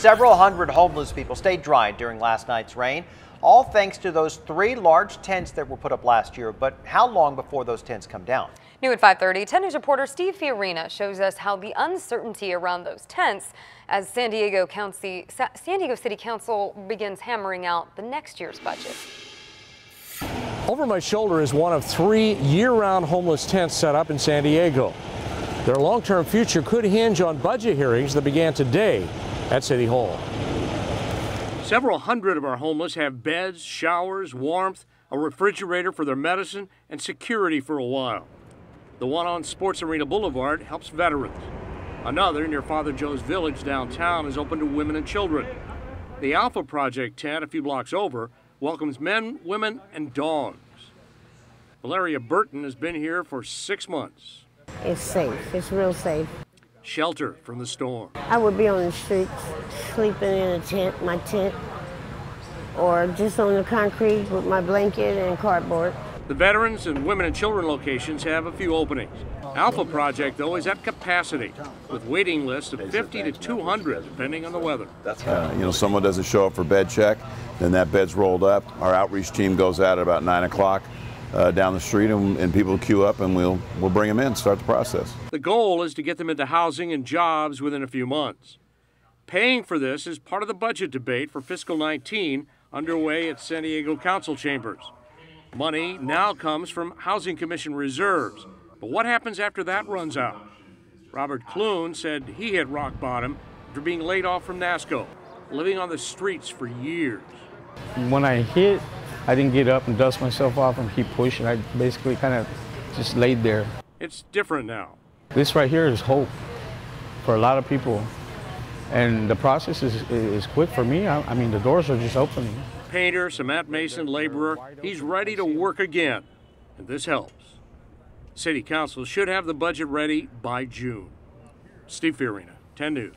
Several hundred homeless people stayed dry during last night's rain, all thanks to those 3 large tents that were put up last year. But how long before those tents come down? New at 5:30, 10 News reporter Steve Fiorina shows us how the uncertainty around those tents as San Diego City Council begins hammering out the next year's budget. Over my shoulder is one of 3 year-round homeless tents set up in San Diego. Their long-term future could hinge on budget hearings that began today at City Hall. Several hundred of our homeless have beds, showers, warmth, a refrigerator for their medicine, and security for a while. The one on Sports Arena Boulevard helps veterans. Another near Father Joe's Village downtown is open to women and children. The Alpha Project tent a few blocks over welcomes men, women, and dogs. Valeria Burton has been here for 6 months. It's safe. It's real safe. Shelter from the storm. I would be on the streets, sleeping in a tent, my tent, or just on the concrete with my blanket and cardboard. The veterans and women and children locations have a few openings. Alpha Project, though, is at capacity, with waiting lists of 50 to 200, depending on the weather. Someone doesn't show up for bed check, then that bed's rolled up. Our outreach team goes out at about 9 o'clock down the street, and people queue up, and we'll bring them in, start the process. The goal is to get them into housing and jobs within a few months. Paying for this is part of the budget debate for fiscal 19 underway at San Diego Council chambers. Money now comes from Housing Commission reserves, but what happens after that runs out? Robert Clune said he hit rock bottom after being laid off from NASCO, living on the streets for years. When I hit, I didn't get up and dust myself off and keep pushing. I basically kind of just laid there. It's different now. This right here is hope for a lot of people. And the process is quick for me. I mean, the doors are just opening. Painter, cement mason, laborer, he's ready to work again, and this helps. City Council should have the budget ready by June. Steve Fiorina, 10 News.